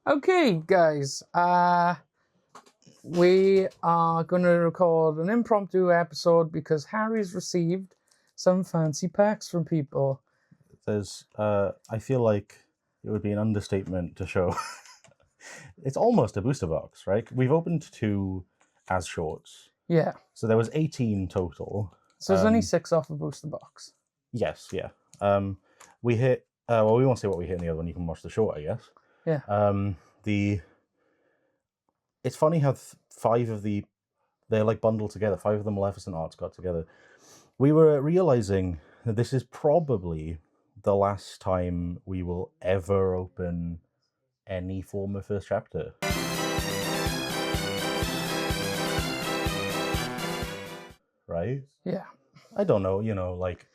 Okay, guys. We are going to record an impromptu episode because Harry's received some fancy packs from people. I feel like it would be an understatement to show. It's almost a booster box, right? We've opened 2 as shorts. Yeah. So there was 18 total. So there's only 6 off a booster box. Yes, yeah. We hit, well, we won't say what we hit in the other one. You can watch the short, I guess. Yeah. It's funny how 5 of they're like bundled together. 5 of the Maleficent arts got together. We were realizing that this is probably the last time we will ever open any form of first chapter. Right? Yeah. I don't know, like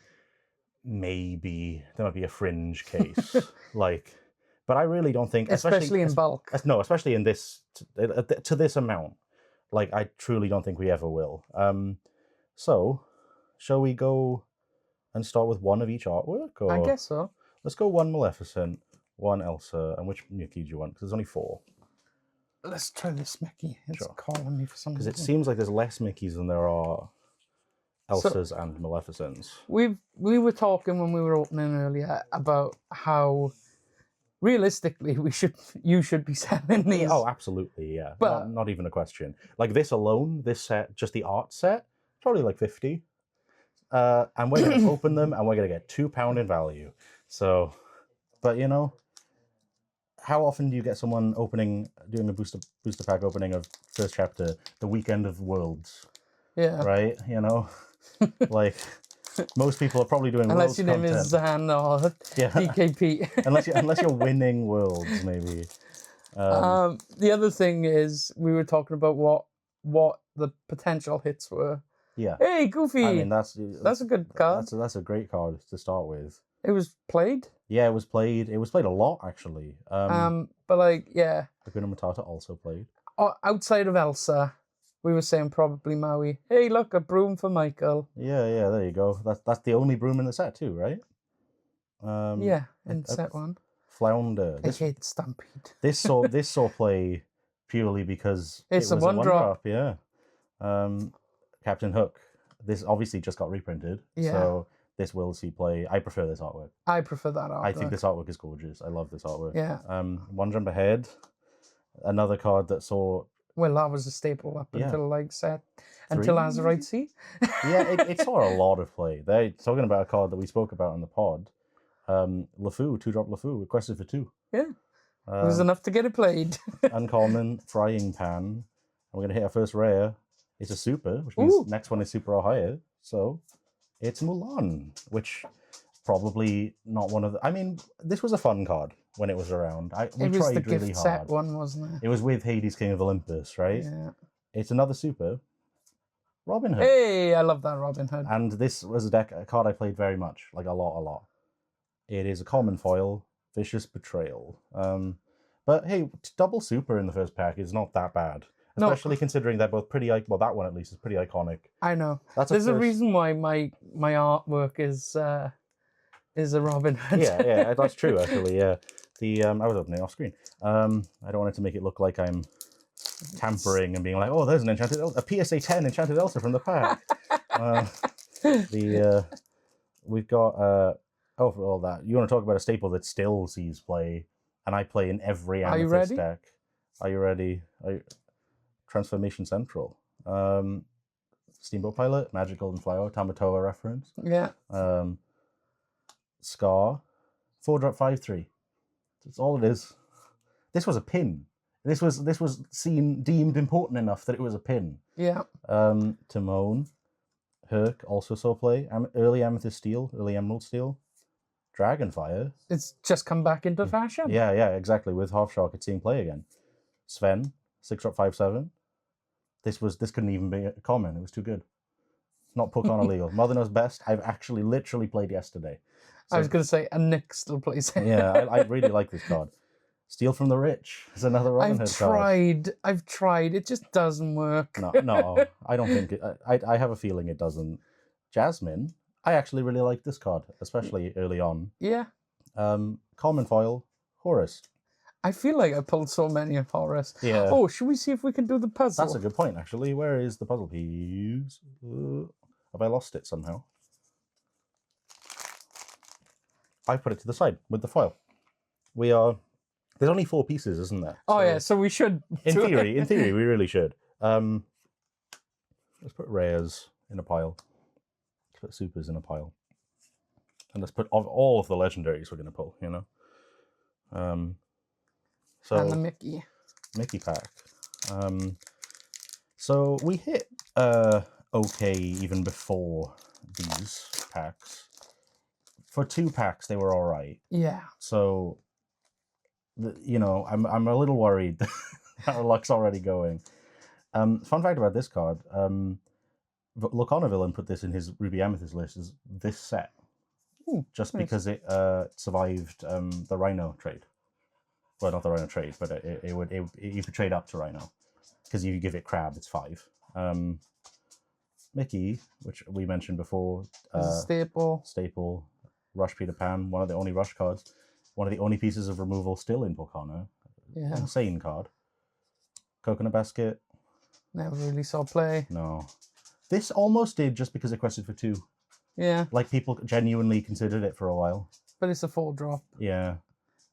maybe there might be a fringe case. But I really don't think, especially in bulk. No, especially in this, to this amount. Like, I truly don't think we ever will. So, shall we go and start with one of each artwork? Or I guess so. Let's go 1 Maleficent, 1 Elsa, and which Mickey do you want? Because there's only 4. Let's try this Mickey. It's Sure. calling me for some reason. Because it seems like there's less Mickeys than there are Elsas and Maleficents. We were talking when we were opening earlier about how realistically you should be selling these. Oh, absolutely, yeah. But not even a question. Like this alone, this set, just the art set, probably like 50. And we're going to open them and we're going to get £2 in value. So, but how often do you get someone doing a booster pack opening of first chapter the weekend of Worlds? Yeah. Right? Like most people are probably doing unless Worlds your name content. is Zan or DKP. unless you're winning Worlds, maybe. The other thing is we were talking about what the potential hits were. Yeah. Hey, Goofy. I mean, that's a good card. That's a great card to start with. It was played. Yeah, it was played. It was played a lot, actually. But like, yeah. Hakuna Matata also played. Outside of Elsa, we were saying probably Maui. Hey, look, a broom for Michael. Yeah, there you go. That's the only broom in the set too, right? Yeah, in set 1. Flounder. I hate Stampede. This saw play purely because it's it was a one drop. Yeah. Captain Hook. This obviously just got reprinted. Yeah. So this will see play. I prefer this artwork. I prefer that artwork. I think this artwork is gorgeous. I love this artwork. Yeah. One Jump Ahead. Another card that saw. Well, that was a staple up until until Azurite Sea. Yeah, it saw a lot of play. They're talking about a card that we spoke about in the pod. LeFou, 2-drop LeFou, requested for 2. Yeah. It was enough to get it played. Uncommon, Frying Pan. And we're going to hit our first rare. It's a super, which means next one is super or higher. So it's Mulan, which probably not one of the... I mean, this was a fun card when it was around. We it was tried the really gift hard. set one, wasn't it? It was with Hades, King of Olympus, right? Yeah. It's another super. Robin Hood. Hey, I love that Robin Hood. And this was a card I played very much, like a lot. It is a common foil, Vicious Betrayal. But hey, double super in the first pack is not that bad. Especially considering they're both pretty, well, that one at least is pretty iconic. I know. There's a reason why my artwork is a Robin Hood. yeah, that's true actually. Yeah, I was opening off screen. I don't want it to make it look like I'm tampering and being like, oh, there's a PSA 10 enchanted Elsa from the pack. We've got for all that, you want to talk about a staple that still sees play, and I play in every Amethyst deck. Are you ready? Transformation Central. Steamboat Pilot, Magic Golden Flower, Tamatoa reference. Yeah. Scar, 4-drop 5/3. That's all it is. This was a pin. This was deemed important enough that it was a pin. Yeah. Timon, Herc also saw play. Early Amethyst Steel, early Emerald Steel. Dragonfire. It's just come back into fashion. Yeah, exactly. With Half Shark, it's seeing play again. Sven, 6-drop 5/7. This couldn't even be a common. It was too good. Not Pokemon illegal. Mother Knows Best. I've actually literally played yesterday. So, I was going to say, and Nick still plays it. Yeah, I really like this card. Steal from the Rich is another Robin Hood card. I've tried. It just doesn't work. No, I don't think it. I have a feeling it doesn't. Jasmine. I actually really like this card, especially early on. Yeah. Common foil, Horus. I feel like I pulled so many of Horace. Yeah. Oh, should we see if we can do the puzzle? That's a good point, actually. Where is the puzzle piece? Have I lost it somehow? I put it to the side with the foil. There's only 4 pieces, isn't there? Oh, yeah, so we should. In theory, we really should. Let's put rares in a pile. Let's put supers in a pile. And let's put all of the legendaries we're going to pull, you know? So And the Mickey. Mickey pack. So we hit okay even before these packs. For 2 packs, they were all right. Yeah. So, you know, I'm a little worried that our luck's already going. Fun fact about this card, Locana Villain put this in his Ruby Amethyst list as this set. Ooh, just nice. because it survived the Rhino trade. Well, not the Rhino trade, but you could trade up to Rhino. Because if you give it Crab, it's 5. Mickey, which we mentioned before. Staple. Rush Peter Pan, one of the only Rush cards. One of the only pieces of removal still in Volcano. Yeah. Insane card. Coconut Basket. Never really saw play. No. This almost did just because it quested for 2. Yeah. Like, people genuinely considered it for a while. But it's a 4-drop. Yeah.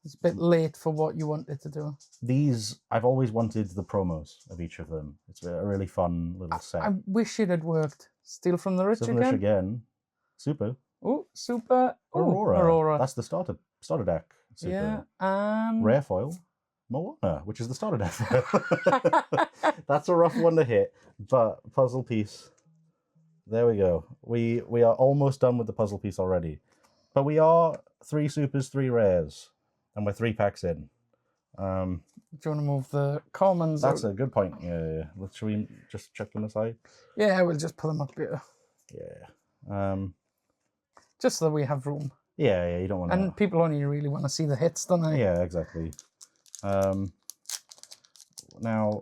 It's a bit late for what you wanted to do. These, I've always wanted the promos of each of them. It's a really fun little set. I wish it had worked. Steal from the Rich Steal from again. the Rich again. Super. Oh, Super. Aurora. That's the starter deck. Super. Yeah. Rare foil. Moana, which is the starter deck foil. That's a rough one to hit, but puzzle piece. There we go. We are almost done with the puzzle piece already. But we are 3 supers, 3 rares. And we're 3 packs in. Do you want to move the commons? That's a good point. Yeah. Should we just check them aside? Yeah, we'll just put them up here. Yeah. Just so that we have room. Yeah, you don't want to... And people only really want to see the hits, don't they? Yeah, exactly. Now,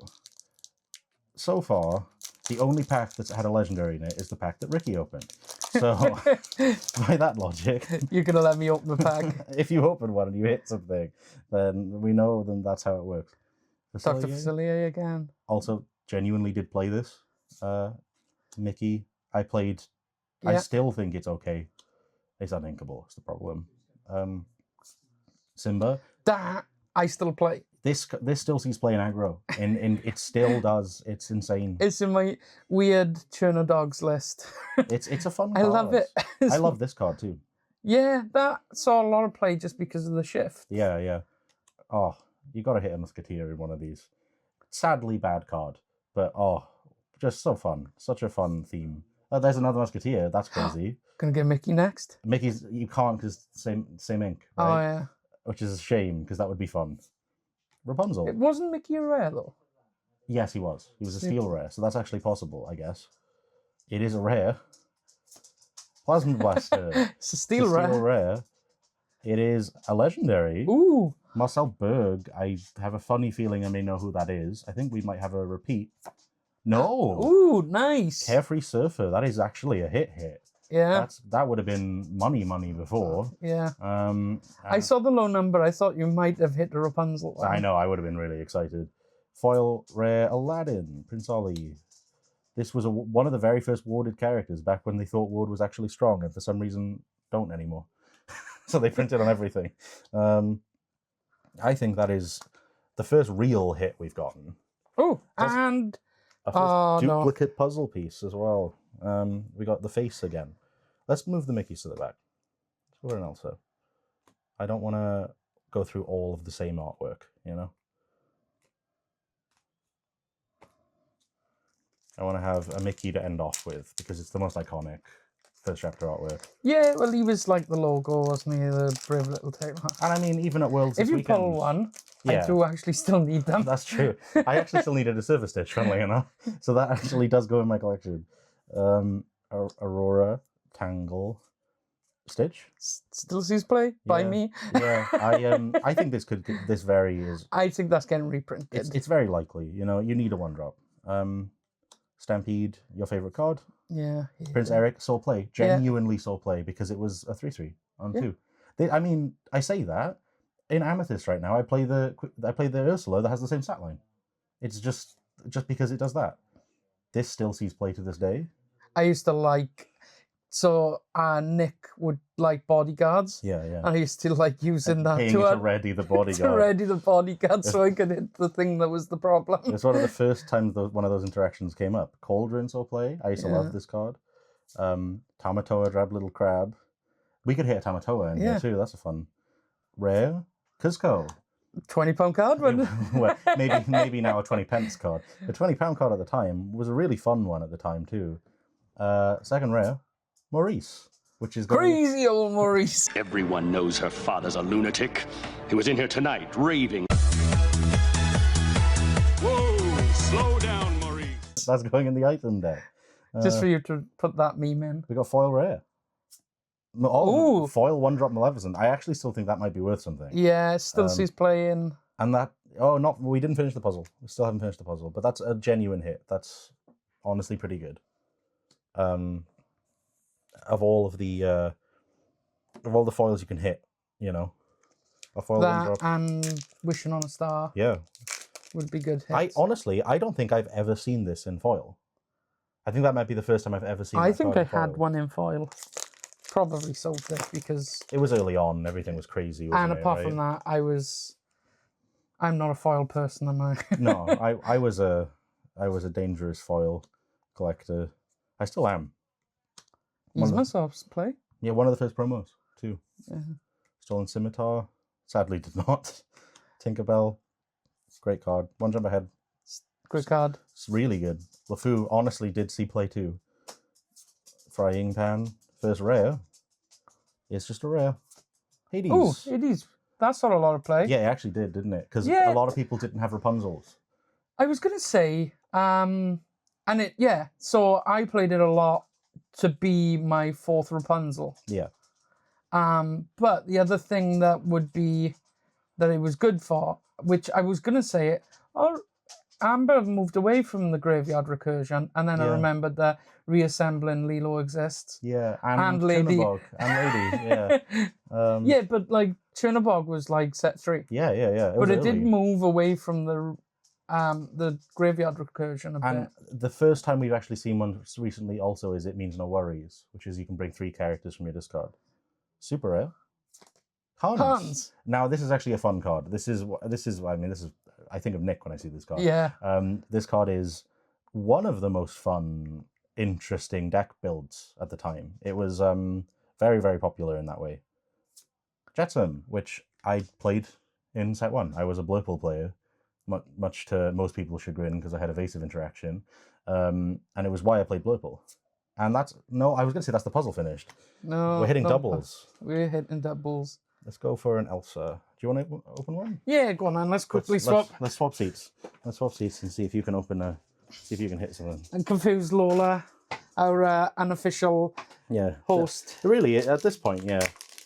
so far, the only pack that's had a legendary in it is the pack that Ricky opened. So, by that logic... You're going to let me open the pack? If you open one and you hit something, then we know that's how it works. Dr. Facilier again. Also, genuinely did play this. Mickey, I played... Yeah. I still think it's okay. It's uninkable, is the problem. Simba. That I still play. This still sees play in aggro. And it still does. It's insane. It's in my weird Cherno Dogs list. It's a fun card. I love it. I love this card too. Yeah, that saw a lot of play just because of the shift. Yeah. Oh, you got to hit a Musketeer in one of these. Sadly bad card, but just so fun. Such a fun theme. Oh, there's another Musketeer. That's crazy. Gonna get Mickey next. Mickey's, you can't because same ink. Right? Oh yeah. Which is a shame because that would be fun. Rapunzel. It wasn't Mickey a rare though. Yes, he was. He was a steel rare, so that's actually possible, I guess. It is a rare. Plasma Blaster. It's a steel rare. It is a legendary. Ooh. Marcel Berg. I have a funny feeling I may know who that is. I think we might have a repeat. No. Ooh, nice. Carefree Surfer. That is actually a hit. Yeah. That would have been money before. Yeah. I saw the low number. I thought you might have hit the Rapunzel one. I know. I would have been really excited. Foil rare Aladdin. Prince Ali. This was one of the very first warded characters back when they thought ward was actually strong and for some reason don't anymore. So they printed on everything. I think that is the first real hit we've gotten. Oh, and... A first duplicate puzzle piece as well. We got the face again. Let's move the Mickeys to the back. Let's put an Elsa. I don't want to go through all of the same artwork, you know? I want to have a Mickey to end off with because it's the most iconic first chapter artwork. Yeah, well, he was like the logo, wasn't he? The brave little tailor. And I mean, even at Worlds this weekend... If you pull one, I do actually still need them. That's true. I actually still needed a Silver Stitch, funnily enough. So that actually does go in my collection. Aurora, Tangle, Stitch. Still sees play by me. Yeah, I think this very is... I think that's getting reprinted. It's very likely. You know, you need a 1-drop. Stampede, your favorite card. Yeah. Prince Eric, soul play. Genuinely soul play because it was a 3/3 on 2. I mean, I say that. in Amethyst right now, I play the Ursula that has the same stat line. It's just because it does that. This still sees play to this day. I used to like. So Nick would like bodyguards. Yeah, yeah. And I used to like using that Paying to ready the bodyguard. to ready the bodyguard so I could hit the thing that was the problem. It's one of the first times one of those interactions came up. Cauldron saw play. I used to love this card. Tamatoa, Drab Little Crab. We could hit a Tamatoa in here too. That's a fun. Rare. Cusco. £20 card, wasn't it? Well, maybe now a 20p card. The £20 card at the time was a really fun one at the time too. Second rare. Maurice, which is crazy old Maurice. Everyone knows her father's a lunatic. He was in here tonight, raving. Whoa, slow down, Maurice. That's going in the item deck. Just for you to put that meme in. We got foil rare. Oh, foil 1-drop Maleficent. I actually still think that might be worth something. Yeah, still sees play in. And that, we didn't finish the puzzle. We still haven't finished the puzzle, but that's a genuine hit. That's honestly pretty good. Of all the foils you can hit, a foil that 1-drop and Wishing on a Star. Yeah, would be good hits. I don't think I've ever seen this in foil. I think that might be the first time I've ever seen. I think I had one in foil. Probably sold it because it was early on. Everything was crazy. And apart from that, I'm not a foil person, am I? No, I was a dangerous foil collector. I still am. Yzma's play? Yeah, one of the first promos, too. Yeah. Stolen Scimitar. Sadly did not. Tinkerbell. Great card. 1 jump ahead. Great card. It's really good. LeFou honestly did see play, too. Frying Pan. First rare. It's just a rare. Hades. Oh, Hades. That saw a lot of play. Yeah, it actually did, didn't it? Because a lot of people didn't have Rapunzels. I was going to say, so I played it a lot to be my 4th Rapunzel. Yeah. But the other thing that it was good for, which I was going to say, Amber moved away from the graveyard recursion, and then I remembered that reassembling Lilo exists. Yeah, and Lady. And Lady, yeah. Yeah, but like Chernobog was like set 3. Yeah. It did move away from the graveyard recursion a bit. And the first time we've actually seen one recently also is It Means No Worries, which is you can bring 3 characters from your discard. Super rare. Hans. Now this is actually a fun card. I think of Nick when I see this card. Yeah. This card is one of the most fun, interesting deck builds at the time. It was very, very popular in that way. Jetsam, which I played in set 1. I was a Blurple player, much to most people's chagrin because I had evasive interaction, and it was why I played Blurple. And I was going to say that's the puzzle finished. No, we're hitting doubles. We're hitting doubles. Let's go for an Elsa. Do you want to open one? Yeah, go on then. Let's quickly swap. Let's swap seats. Let's swap seats and see if you can see if you can hit something. And confuse Lola, our unofficial host. Really, at this point, yeah.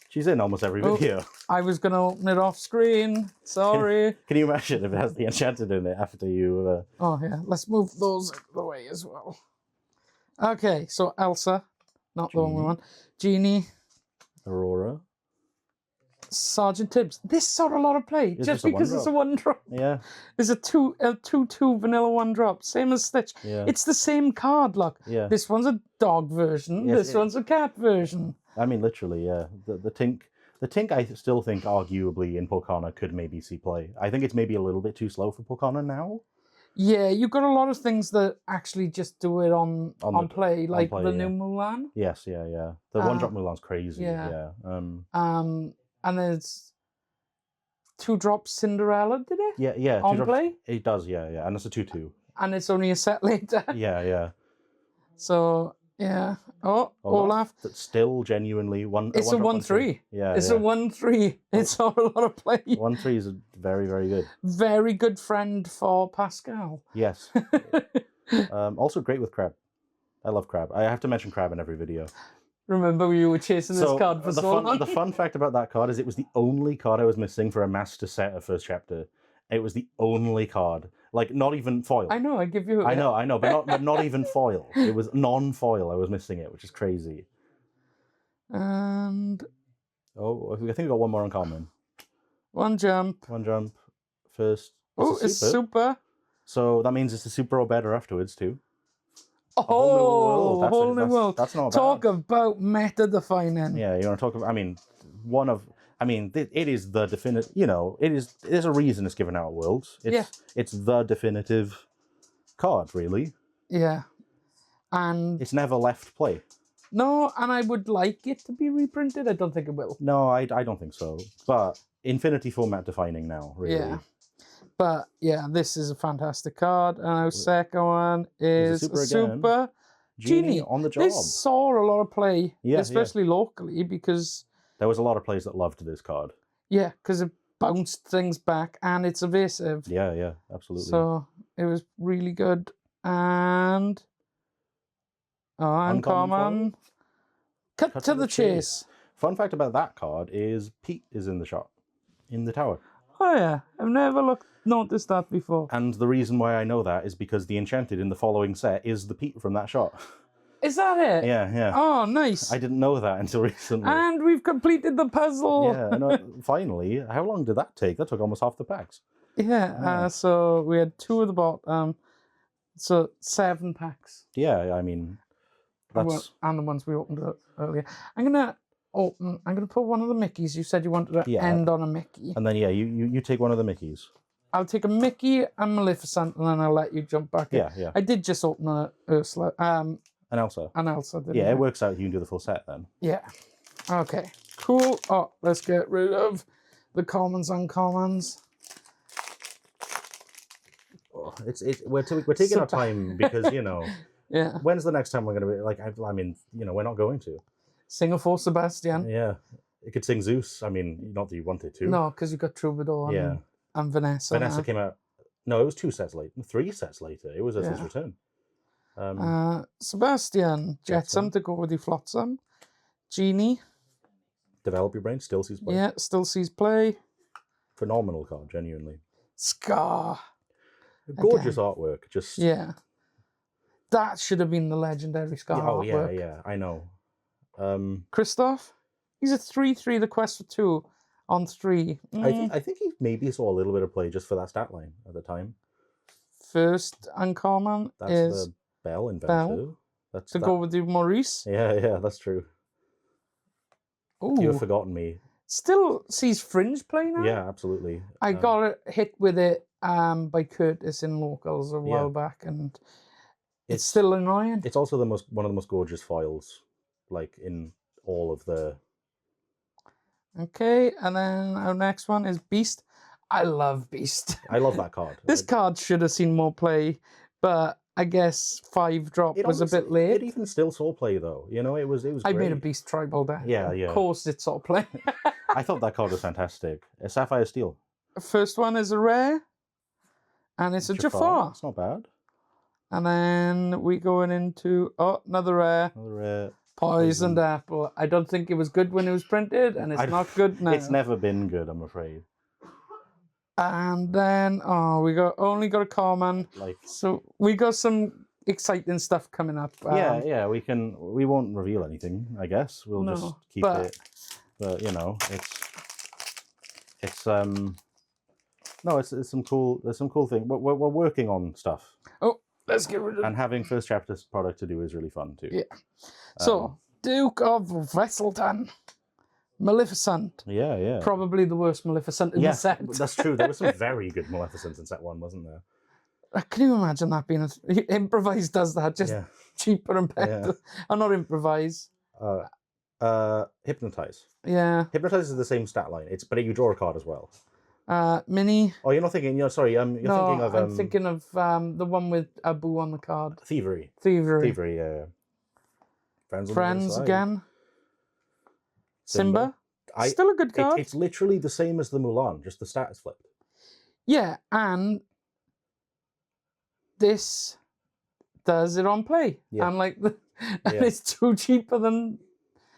She's in almost every video. I was going to open it off screen. Sorry. Can you imagine if it has the Enchanted in it after you... Oh, yeah. Let's move those out of the way as well. Okay, so Elsa. Not the only one. Genie. Aurora. Sergeant Tibbs. This saw a lot of play. Just because it's a 1-drop. Yeah. It's a 2/2 vanilla 1-drop. Same as Stitch. Yeah. It's the same card, look. Yeah. This one's a dog version. Yes, this one's a cat version. I mean, literally, yeah. The Tink, I still think, arguably, in Pocahontas could maybe see play. I think it's maybe a little bit too slow for Pocahontas now. Yeah, you've got a lot of things that actually just do it on play, like the new Mulan. Yes, yeah. The 1-drop Mulan's crazy, yeah. And there's 2-drop Cinderella, did it? Yeah. On play? It does, yeah. And it's a 2/2. And it's only a set later. Yeah. So, yeah. Oh, Olaf. That's still genuinely It's a 1/3. Yeah. It's a 1/3. It's a lot of play. 1/3 is very, very good. Very good friend for Pascal. Yes. Also great with Crab. I love Crab. I have to mention Crab in every video. Remember you were chasing this card for so long? The fun fact about that card is it was the only card I was missing for a master set of first chapter. It was the only card. Like, not even foil. I know, I give you... I know, but not even foil. It was non-foil. I was missing it, which is crazy. And... Oh, I think we got one more uncommon. 1 jump. 1 jump first. Oh, it's super. So that means it's a super or better afterwards too. Oh, whole new world. That's not Talk bad. about meta defining. Yeah, you want to talk about? It is the definitive. You know, it is. There's a reason it's given out worlds. It's the definitive card, really. Yeah, and it's never left play. No, and I would like it to be reprinted. I don't think it will. No, I don't think so. But Infinity format defining now, really. Yeah. But yeah, this is a fantastic card. And our second one is Super Genie on the job. This saw a lot of play, especially locally, because there was a lot of players that loved this card. Yeah, because it bounced things back and it's evasive. Yeah, absolutely. So it was really good. And uncommon. Cut to the chase. Fun fact about that card is Pete is in the shot, in the tower. Oh yeah, I've never noticed that before. And the reason why I know that is because the Enchanted in the following set is the Pete from that shot. Is that it? Yeah. Oh, nice. I didn't know that until recently. And we've completed the puzzle. Yeah, no, finally. How long did that take? That took almost half the packs. Yeah, so we had 2 of the bottom. So 7 packs. Yeah, I mean, that's... And the ones we opened earlier. I'm going to put one of the Mickeys. You said you wanted to end on a Mickey. And then, you take one of the Mickeys. I'll take a Mickey and Maleficent, and then I'll let you jump back in. Yeah. I did just open a Ursula. An Elsa. Didn't it works out. You can do the full set then. Yeah. Okay. Cool. Oh, let's get rid of the commons, uncommons. Oh, we're taking our time because, Yeah. When's the next time we're going to be, we're not going to. Sing for Sebastian. Yeah. It could sing Zeus. I mean, not that you wanted to. No, because you got Troubadour and Vanessa. Vanessa came out. No, it was 2 sets later. 3 sets later. It was his return. Sebastian, Jetsam to go with the Flotsam. Genie. Develop your brain, still sees play. Yeah, still sees play. Phenomenal card, genuinely. Scar. Gorgeous artwork, just... Yeah. That should have been the legendary Scar artwork. Yeah, I know. Christoph? He's a 3/3, the quest for 2 on 3. I think he maybe saw a little bit of play just for that stat line at the time. First uncommon is the Bell inventor. That's go with the Maurice. Yeah, that's true. Ooh. You've forgotten me. Still sees Fringe play now? Yeah, absolutely. I got hit with it by Curtis in locals a while back, and it's still annoying. It's also one of the most gorgeous foils, in all of the... Okay, and then our next one is Beast. I love Beast. I love that card. This card should have seen more play, but I guess 5-drop was a bit late. It even still saw play though. It was I great. made a Beast tribal deck. Yeah. Of course it saw play. I thought that card was fantastic. A Sapphire Steel. First one is a rare, and it's a Jafar. It's not bad. And then we going into another rare. Another rare. Poisoned Apple. I don't think it was good when it was printed, and it's not good now. It's never been good, I'm afraid. And then we only got a common. So we got some exciting stuff coming up. Yeah. We won't reveal anything. I guess we'll just keep it. But it's some cool. There's some cool thing. We're working on stuff. Oh, let's get rid of. And having first chapter product to do is really fun too. Yeah. So Duke of Wesselton. Maleficent. Yeah. Probably the worst Maleficent in the set. That's true. There was some very good Maleficents in set 1, wasn't there? Can you imagine that being Improvise does that, just cheaper and better. I'm not Improvise. Hypnotize. Yeah. Hypnotize is the same stat line. But you draw a card as well. Mini. Oh, you're not thinking. Sorry. Thinking of. I'm thinking of the one with Abu on the card. Thievery. Yeah. Friends again. Simba. Still a good card. It's literally the same as the Mulan, just the stat is flipped. Yeah, and this does it on play. Yeah. And it's too cheaper than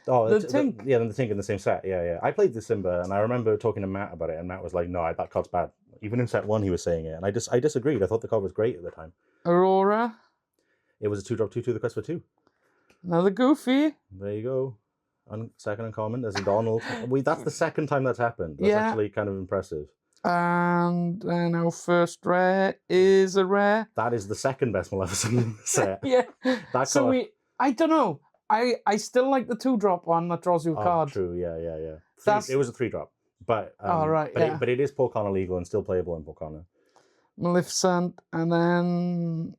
the Tink. Than the Tink in the same set. Yeah. I played the Simba, and I remember talking to Matt about it, and Matt was like, "No, that card's bad." Even in set 1, he was saying it, and I disagreed. I thought the card was great at the time. Aurora. It was a 2-drop 2/2, the quest for 2. Another Goofy. There you go. Second uncommon. There's a Donald. That's the second time that's happened. That's actually kind of impressive. And then our first rare is a rare. That is the second best Maleficent set. Yeah. That So card... I don't know. I still like the 2-drop one that draws you a card. True. Yeah. It was a 3-drop. But, but it is Porcana legal and still playable in Porcana. Maleficent, and then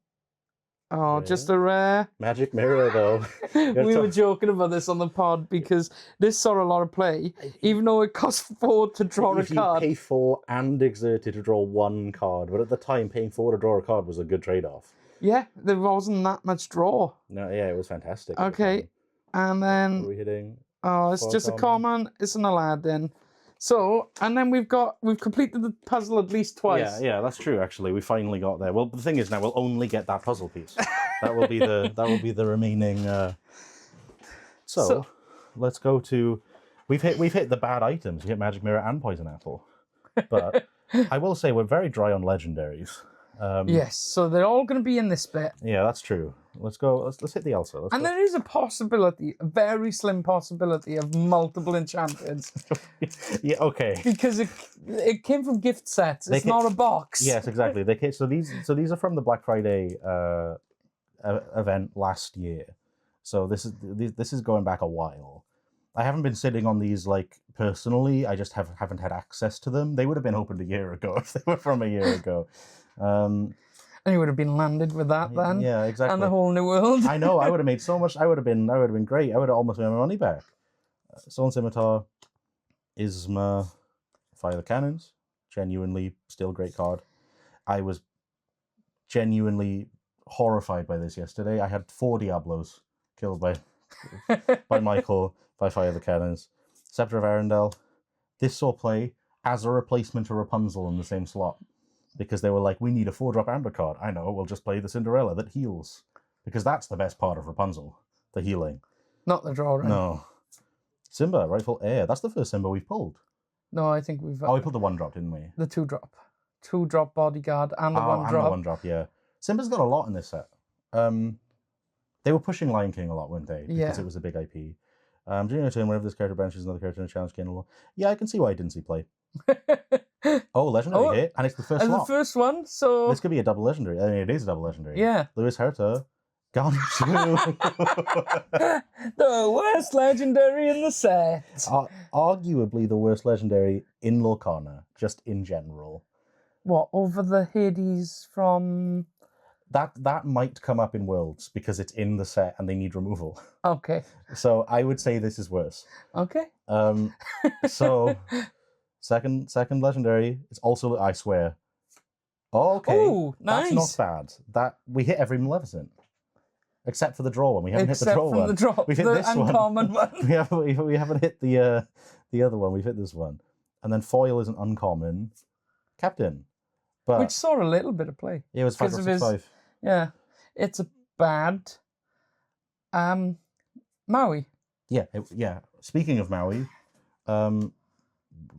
just a rare. Magic Mirror, though. We were joking about this on the pod because this saw a lot of play, even though it cost 4 to draw a card. You pay 4 and exerted to draw 1 card, but at the time, paying 4 to draw a card was a good trade-off. Yeah, there wasn't that much draw. No, yeah, it was fantastic. Okay, and then... What are we hitting? Oh, it's just a common. It's an Aladdin. So, and then we've completed the puzzle at least twice. Yeah, that's true. Actually, we finally got there. Well, the thing is now we'll only get that puzzle piece. That will be the remaining. So, let's go to. We've hit the bad items. We hit Magic Mirror and Poison Apple, but I will say we're very dry on legendaries. Yes, so they're all going to be in this bit. Yeah, that's true. Let's go. Let's hit the Elsa. There is a possibility, a very slim possibility, of multiple enchantments. Yeah. Okay. Because it came from gift sets. It's not a box. Yes, exactly. So these are from the Black Friday event last year. So this is going back a while. I haven't been sitting on these like personally. I just haven't had access to them. They would have been opened a year ago if they were from a year ago. And you would have been landed with that then. Yeah, exactly. And the whole new world. I know. I would have made so much. I would have been great. I would have almost made my money back. Stolen Scimitar, Isma, Fire the Cannons. Genuinely, still great card. I was genuinely horrified by this yesterday. I had 4 Diablos killed by Michael by Fire the Cannons. Scepter of Arendelle. This saw play as a replacement to Rapunzel in the same slot. Because they were like, we need a 4-drop Amber card. I know, we'll just play the Cinderella that heals. Because that's the best part of Rapunzel, the healing. Not the drawing. No. Simba, Rightful Heir. That's the first Simba we've pulled. No, I think we've... we pulled the 1-drop, didn't we? The 2-drop. 2-drop Bodyguard and the 1-drop. And the 1-drop, yeah. Simba's got a lot in this set. They were pushing Lion King a lot, weren't they? Because it was a big IP. During your turn, whenever this character benches another character in a challenge gain a lot. Yeah, I can see why I didn't see play. Legendary hit, and it's the first slot. The first one, so... This could be a double legendary. I mean, it is a double legendary. Yeah. Lewis Herta, Garnish. The worst legendary in the set. Arguably the worst legendary in Lorcana, just in general. What, over the Hades from... That might come up in Worlds, because it's in the set and they need removal. Okay. So I would say this is worse. Okay. So... Second legendary. It's also, I swear. Oh, okay. Ooh, nice. That's not bad. We hit every Maleficent. Except for the draw one. We haven't hit the draw one. We've hit this uncommon one. We haven't hit the other one. We've hit this one. And then foil is an uncommon. Captain. Which saw a little bit of play. Yeah, it was 5/6/5. Yeah. It's a bad Maui. Yeah. Speaking of Maui,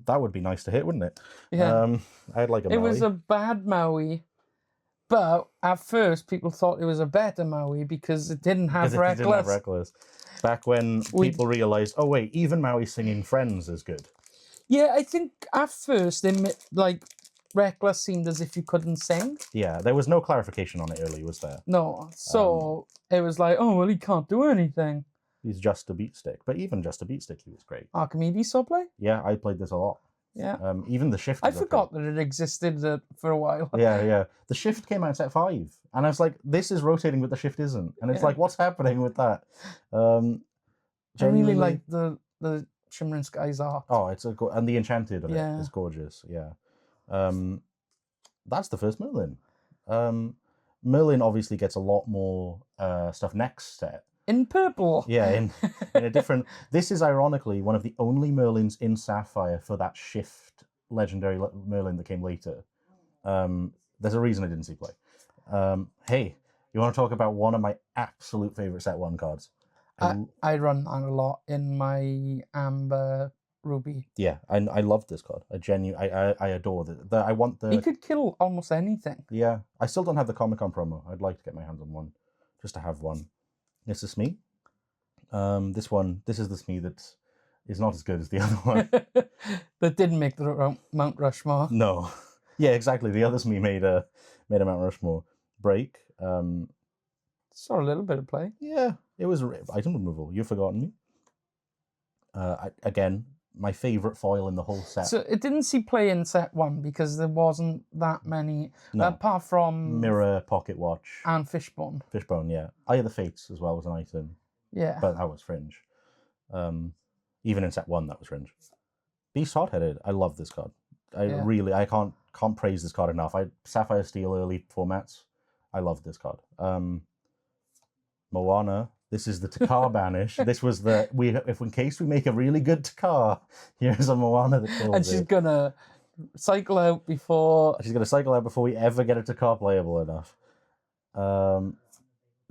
that would be nice to hit, wouldn't it? Yeah. I'd like a Maui. It was a bad Maui, but at first people thought it was a better Maui because it didn't have Reckless. It didn't have Reckless. Back when people realised, oh wait, even Maui singing Friends is good. Yeah, I think at first Reckless seemed as if you couldn't sing. Yeah, there was no clarification on it early, was there? No, so it was like, oh well, he can't do anything. He's just a beat stick, but even just a beat stick, he was great. Archimedes saw play? Yeah, I played this a lot. Yeah. Even the shift. I forgot that it existed for a while. Yeah. The shift came out set 5, and I was like, "This is rotating, but the shift isn't." And it's like, what's happening with that? I really like the Shimmering Skies art. Oh, and the Enchanted of it is gorgeous. Yeah. That's the first Merlin. Merlin obviously gets a lot more stuff next set. In purple. Yeah, in a different... This is ironically one of the only Merlins in Sapphire for that shift legendary Merlin that came later. There's a reason I didn't see play. Hey, you want to talk about one of my absolute favourite set 1 cards? I run that a lot in my Amber Ruby. Yeah, I love this card. I adore it. I want the... He could kill almost anything. Yeah, I still don't have the Comic-Con promo. I'd like to get my hands on one, just to have one. This is me. This is the Smee that is not as good as the other one. That didn't make the Mount Rushmore. No. Yeah, exactly. The other Smee made a Mount Rushmore. Break. Saw a little bit of play. Yeah, it was item removal. You've forgotten me. Again, my favourite foil in the whole set. So it didn't see play in set 1 because there wasn't that many, No. apart from Mirror, Pocket Watch. and Fishbone. Fishbone, yeah. Eye of the Fates as well was an item. Yeah. But that was fringe. Even in set 1, that was fringe. Beast Hot-Headed. I love this card. I can't praise this card enough. Sapphire Steel early formats. I love this card. Moana. This is the Takar banish. This was if in case we make a really good Takar, here's a Moana that kills and she's it. gonna cycle out before. She's gonna cycle out before we ever get a Takar playable enough.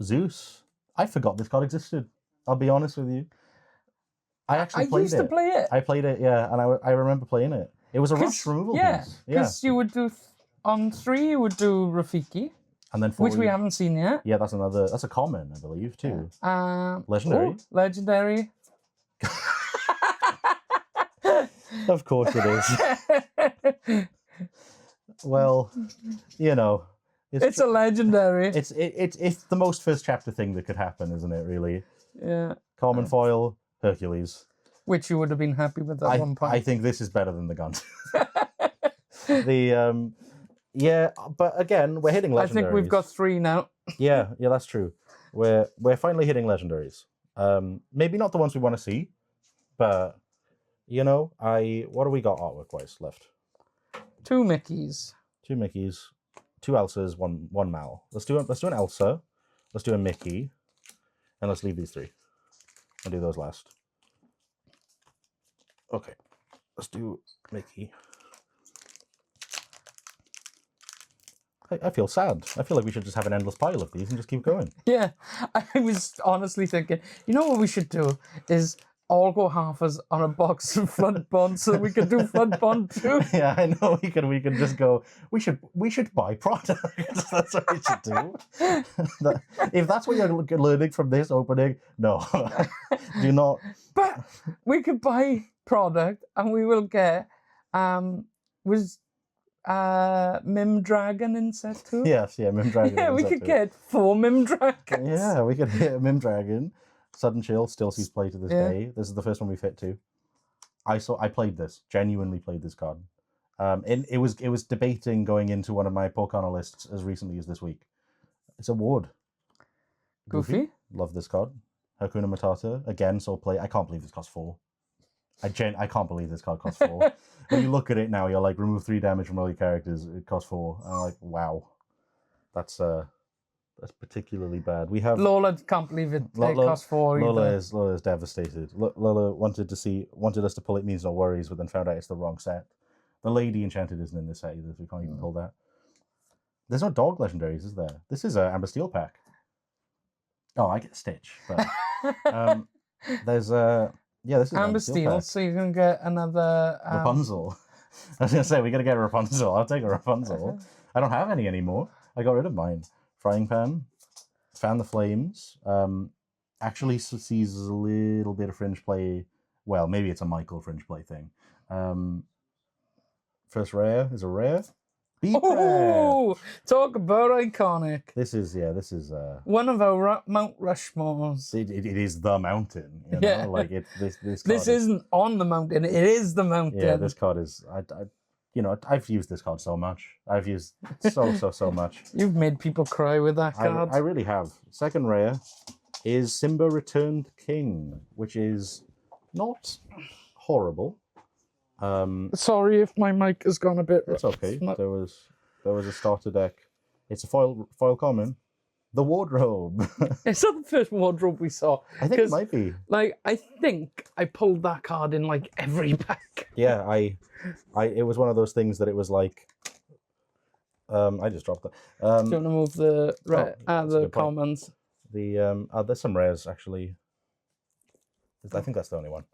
Zeus. I forgot this card existed. I'll be honest with you. I actually played it. I used to play it. I played it, yeah, and I remember playing it. It was a rush removal piece. Yeah, because you would do on 3. You would do Rafiki, and then 4, which we haven't seen yet. Yeah, that's a common, I believe, too. Legendary. Legendary. Legendary. Of course it is. Well, it's a legendary. It's the most first chapter thing that could happen, isn't it? Really. Yeah. Common foil, Hercules. Which you would have been happy with at one point. I think this is better than the gun. Yeah, but again, we're hitting legendaries. I think we've got 3 now. Yeah, that's true. We're finally hitting legendaries. Maybe not the ones we want to see, but what do we got artwork wise left? 2 Mickeys. 2 Mickeys, 2 Elsas, one Mal. Let's do an Elsa. Let's do a Mickey, and let's leave these 3. I'll do those last. Okay, let's do Mickey. I feel sad. I feel like we should just have an endless pile of these and just keep going. Yeah, I was honestly thinking, what we should do is all go halfers on a box of Flood Bond so we can do Flood Bond too. Yeah, I know. We can just go. We should buy products. That's what we should do. If that's what you're learning from this opening, no, do not. But we could buy product and we will get Mim Dragon in set 2. Yes, yeah, Mim Dragon. Yeah, we could get 4 Mim Dragons. Yeah, we could hit Mim Dragon. Sudden Chill still sees play to this day. This is the first one we've hit to. I played this, genuinely played this card. It was debating going into one of my Porcana lists as recently as this week. It's a Ward. Goofy. Love this card. Hakuna Matata, again, so play. I can't believe this costs 4. I can't believe this card costs 4. When you look at it now, you're like, remove 3 damage from all your characters, it costs 4. And I'm like, wow. That's particularly bad. We have Lola can't believe it. It costs 4 either. Lola is devastated. Lola wanted us to pull It Means No Worries, but then found out it's the wrong set. The Lady Enchanted isn't in this set either, so we can't even pull that. There's no dog legendaries, is there? This is a Amber Steel pack. Oh, I get Stitch, but there's this is Amber Steel, so you can get another Rapunzel. I was gonna say we gotta get a Rapunzel. I'll take a Rapunzel. I don't have any anymore. I got rid of mine. Frying Pan, Fan the Flames. Actually sees a little bit of fringe play. Well, maybe it's a Michael fringe play thing. First rare is a rare. Oh, talk about iconic. This is one of our Mount Rushmores. It is the mountain. Yeah. Like this isn't on the mountain. It is the mountain. Yeah, this card is. I've used this card so much. I've used so much. You've made people cry with that card. I really have. Second rare is Simba Returned King, which is not horrible. Sorry if my mic has gone a bit. It's okay. There was a starter deck. It's a foil common. The Wardrobe. It's not the first wardrobe we saw. I think it might be. Like, I think I pulled that card in like every pack. Yeah, it was one of those things that it was like. I just dropped that. Do you want to move the commons? There's some rares actually. I think that's the only one.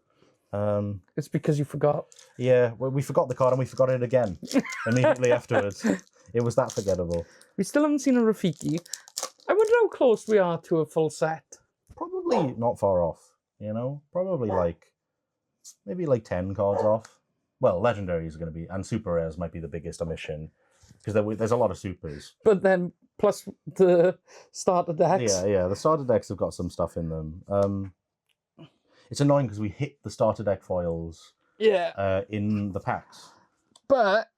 It's because you forgot. Yeah, well, we forgot the card and we forgot it again immediately afterwards. It was that forgettable. We still haven't seen a Rafiki. I wonder how close we are to a full set. Probably not far off. You know, probably like maybe like 10 cards off. Well, legendaries are going to be, and super rares might be the biggest omission because there's a lot of supers. But then plus the starter decks. Yeah. The starter decks have got some stuff in them. It's annoying because we hit the starter deck foils in the packs. But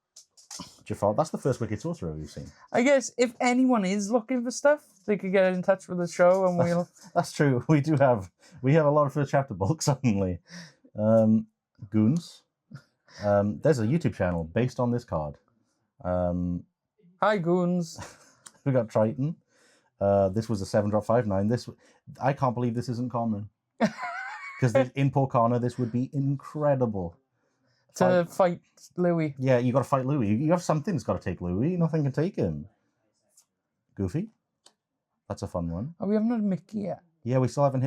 Jafar, that's the first Wicked Sorcerer we've seen. I guess if anyone is looking for stuff, they could get in touch with the show and we'll... That's true. We have a lot of first chapter bulk suddenly. Goons. There's a YouTube channel based on this card. Hi, Goons. We got Triton. This was a 7-drop 5/9. I can't believe this isn't common. Because in Porcana, this would be incredible. To fight Louis. Yeah, you got to fight Louis. You have something that's got to take Louis. Nothing can take him. Goofy. That's a fun one. Oh, we haven't had Mickey yet. Yeah, we still haven't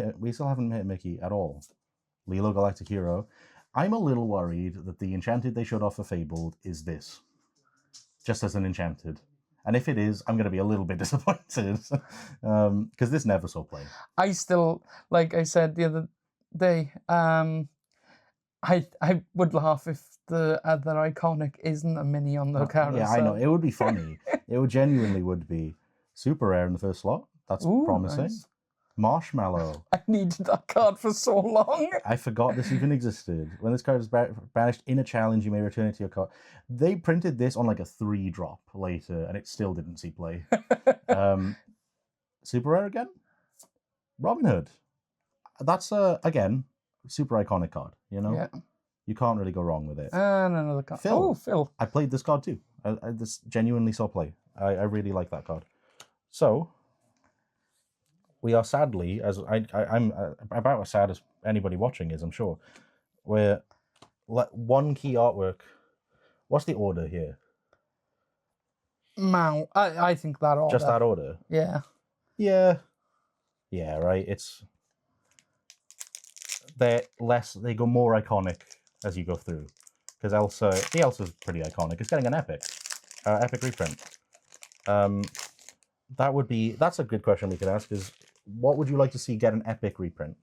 hit Mickey at all. Lilo Galactic Hero. I'm a little worried that the enchanted they showed off for Fabled is this. Just as an enchanted. And if it is, I'm going to be a little bit disappointed. Because this never saw play. I still, like I said the other day, I would laugh if the other iconic isn't a mini on the carousel. Yeah, I know. It would be funny. It would genuinely would be. Super rare in the first slot. That's promising. Nice. Marshmallow. I needed that card for so long. I forgot this even existed. When this card is banished in a challenge, you may return it to your card. They printed this on like a 3-drop later, and it still didn't see play. Super rare again? Robin Hood. That's, again, super iconic card, you know? Yeah. You can't really go wrong with it. And another card. Phil. Oh, Phil. I played this card too. I this genuinely saw play. I really like that card. So, we are sadly, as I'm about as sad as anybody watching is, I'm sure. We're one key artwork. What's the order here? Mount. I think that order. Just that order? Yeah. Yeah. Yeah, right. They go more iconic as you go through. Because Elsa's pretty iconic. It's getting an epic reprint. That's a good question we could ask is, what would you like to see get an epic reprint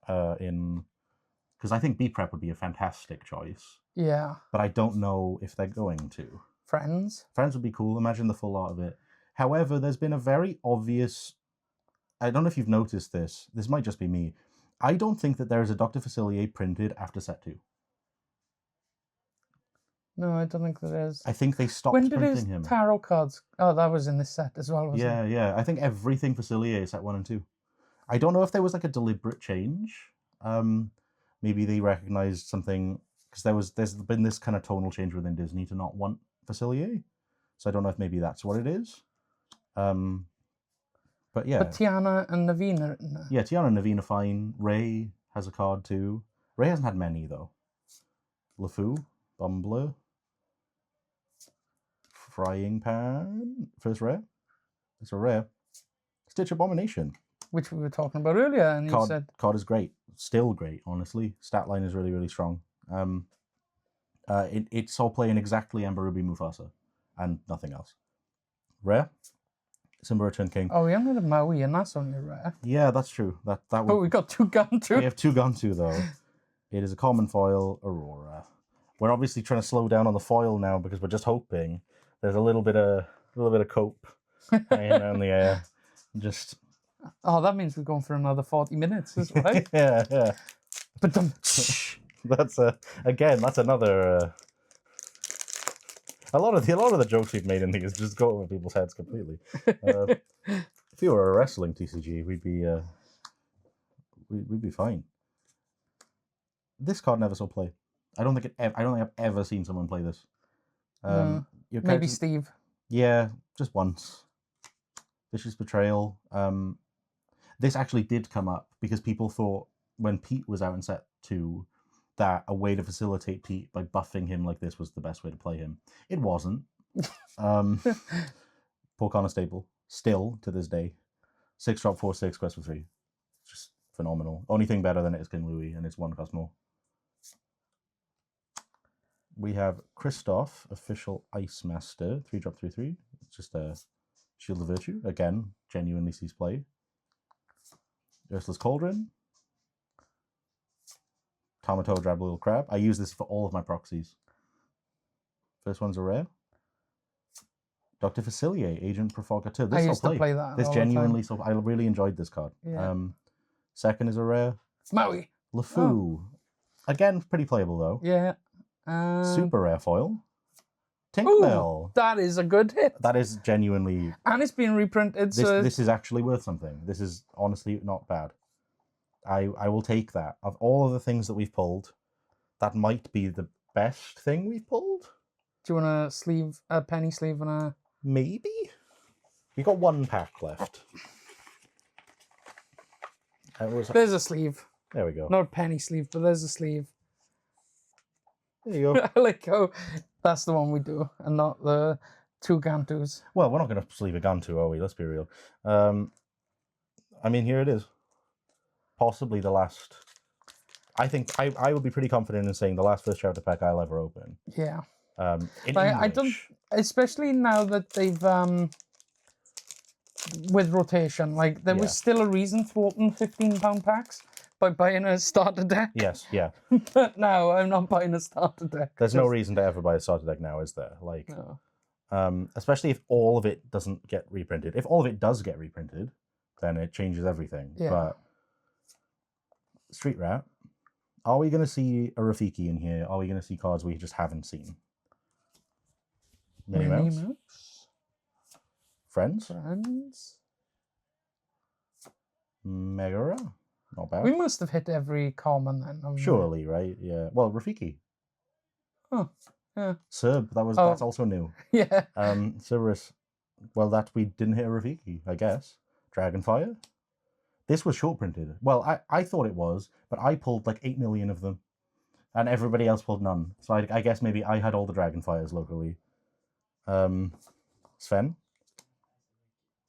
because I think B-Prep would be a fantastic choice. Yeah. But I don't know if they're going to. Friends would be cool. Imagine the full art of it. However, there's been a very obvious, I don't know if you've noticed this might just be me. I don't think that there is a Dr. Facilier printed after set 2. No, I don't think there is. I think they stopped when did printing his him. tarot cards? Oh, that was in this set as well, wasn't it? Yeah. I think everything Facilier is set 1 and 2. I don't know if there was like a deliberate change. Maybe they recognized something because there's been this kind of tonal change within Disney to not want Facilier. So I don't know if maybe that's what it is. But yeah. But Tiana and Naveen. Yeah, Tiana and Naveen are fine. Ray has a card too. Ray hasn't had many though. LeFou, Bumbler, Frying Pan, first rare. It's a rare. Stitch Abomination. Which we were talking about earlier, and you said... Card is great. Still great, honestly. Stat line is really, really strong. It's all playing exactly Amber Ruby Mufasa, and nothing else. Rare. Simba Return King. Oh, we only had a Maui, and that's only rare. Yeah, that's true. That would... But we got 2 Gantu. We have 2 Gantu, though. It is a common foil, Aurora. We're obviously trying to slow down on the foil now because we're just hoping there's a little bit of cope hanging around the air. Just... Oh, that means we're going for another 40 minutes, is right? yeah. But that's another. A lot of the jokes we've made in these just go over people's heads completely. If you were a wrestling TCG, we'd be fine. This card never saw play. I don't think I've ever seen someone play this. Maybe Steve. Yeah, just once. Vicious Betrayal. This actually did come up because people thought when Pete was out in set 2 that a way to facilitate Pete by buffing him like this was the best way to play him. It wasn't. Porcana staple, still to this day. 6-drop 4/6 quest for 3. Just phenomenal. Only thing better than it is King Louis, and it's 1 cost more. We have Kristoff, official Ice Master, 3-drop 3/3. It's just a Shield of Virtue. Again, genuinely sees play. Ursula's Cauldron. Kamatoad Drabble Crab. I use this for all of my proxies. First one's a rare. Dr. Facilier, Agent Provocateur. This I I'll used to play that. This all the time. genuinely, so I really enjoyed this card. Yeah. Second is a rare. Maui. LeFou. Again, pretty playable though. Yeah. Super rare foil. Ooh, Tinkerbell. that is a good hit. That is genuinely... And it's been reprinted, so... This is actually worth something. This is honestly not bad. I will take that. Of all of the things that we've pulled, that might be the best thing we've pulled. Do you want a penny sleeve and a... Maybe? We got one pack left. There's a sleeve. There we go. Not a penny sleeve, but there's a sleeve. There you go. I like how that's the one we do, and not the two Gantus. Well, we're not going to sleeve a Gantu, are we? Let's be real. I mean, here it is. Possibly the last... I think I would be pretty confident in saying the last first chapter pack I'll ever open. Yeah. In I don't... Especially now that they've... with rotation, like, there was still a reason to open £15 packs by buying a starter deck. Yes, yeah. But now I'm not buying a starter deck. There's no reason to ever buy a starter deck now, is there? Like, no. Especially if all of it doesn't get reprinted. If all of it does get reprinted, then it changes everything. Yeah. But Street Rat, are we going to see a Rafiki in here? Are we going to see cards we just haven't seen? Minnie Mouse? Friends? Megara? Not bad. We must have hit every common then. Surely, right? Yeah. Well, Rafiki. Oh, yeah. Serb, that's also new. Yeah. Cerberus, well, that we didn't hit a Rafiki, I guess. Dragonfire. This was short printed. Well, I thought it was, but I pulled like 8 million of them. And everybody else pulled none. So I guess maybe I had all the Dragonfires locally. Sven.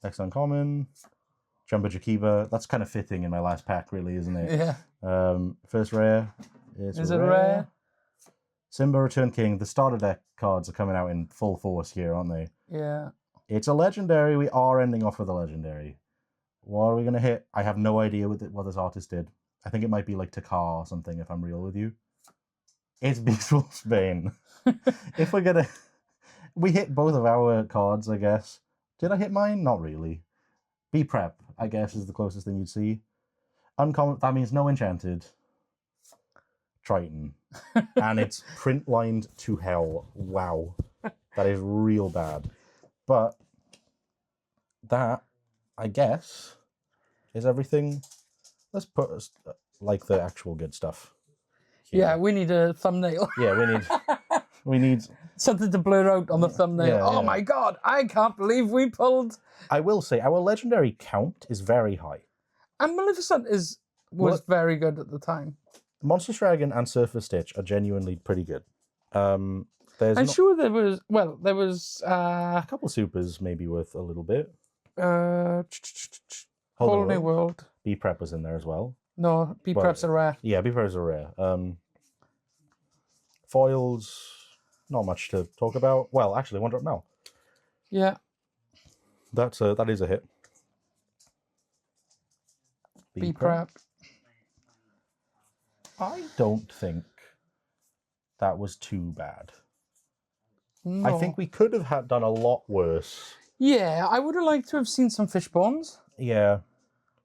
Next uncommon. Jumbo Jakiba. That's kind of fitting in my last pack, really, isn't it? Yeah. First rare. Is it rare? Simba Return King. The starter deck cards are coming out in full force here, aren't they? Yeah. It's a legendary. We are ending off with a legendary. What are we going to hit? I have no idea what this artist did. I think it might be like Takar or something, if I'm real with you. It's Beast Wolf's Bane. If we're going to... We hit both of our cards, I guess. Did I hit mine? Not really. Be Prep, I guess, is the closest thing you'd see. Uncommon, that means no enchanted. Triton. And it's print lined to hell. Wow. That is real bad. But that, I guess, is everything. Let's put like the actual good stuff here. Yeah, we need a thumbnail. Yeah, we need something to blur out on the thumbnail. Yeah, oh my god, I can't believe we pulled. I will say our legendary count is very high. And Maleficent was very good at the time. Monster Dragon and Surfer Stitch are genuinely pretty good. I'm sure there was a couple of supers maybe worth a little bit. Whole New World. B Prep was in there as well. No, B Prep's a rare. Yeah, B Prep's a rare. Foils, not much to talk about. Well, actually, One Drop Mel. Yeah. That is a hit. B Prep. I don't think that was too bad. No. I think we could have done a lot worse. Yeah, I would have liked to have seen some fish bones. Yeah.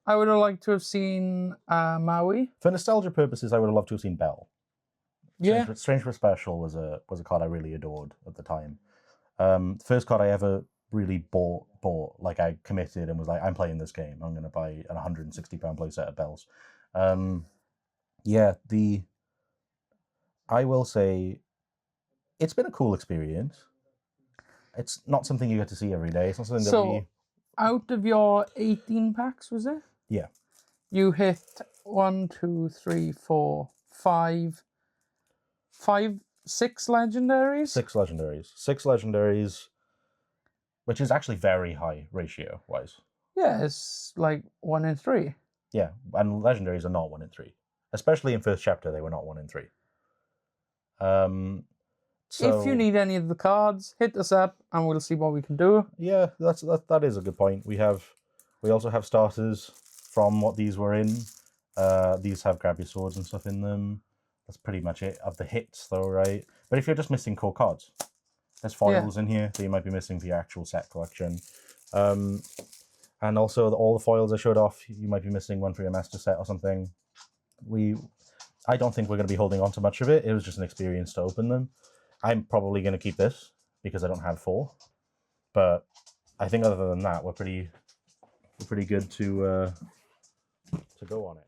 I would have liked to have seen Maui. For nostalgia purposes, I would have loved to have seen Belle. Yeah. Strange for Special was a card I really adored at the time. First card I ever really bought, like I committed and was like, I'm playing this game. I'm going to buy an £160 play set of Bells. Yeah, I will say it's been a cool experience. It's not something you get to see every day. It's not something that out of your 18 packs, was it? Yeah. You hit 1, 2, 3, 4, 5, 6 legendaries? 6 legendaries. 6 legendaries, which is actually very high ratio-wise. Yeah, it's like 1 in 3. Yeah, and legendaries are not 1 in 3. Especially in first chapter, they were not 1 in 3. So, if you need any of the cards, hit us up and we'll see what we can do. Yeah, that is a good point. We also have starters from what these were in. These have grab your swords and stuff in them. that's pretty much it of the hits, though, right? But if you're just missing core cards, there's foils in here that you might be missing for your actual set collection. And also all the foils I showed off, you might be missing one for your master set or something. I don't think we're going to be holding on to much of it. It was just an experience to open them. I'm probably going to keep this because I don't have 4. But I think other than that, we're pretty good to go on it.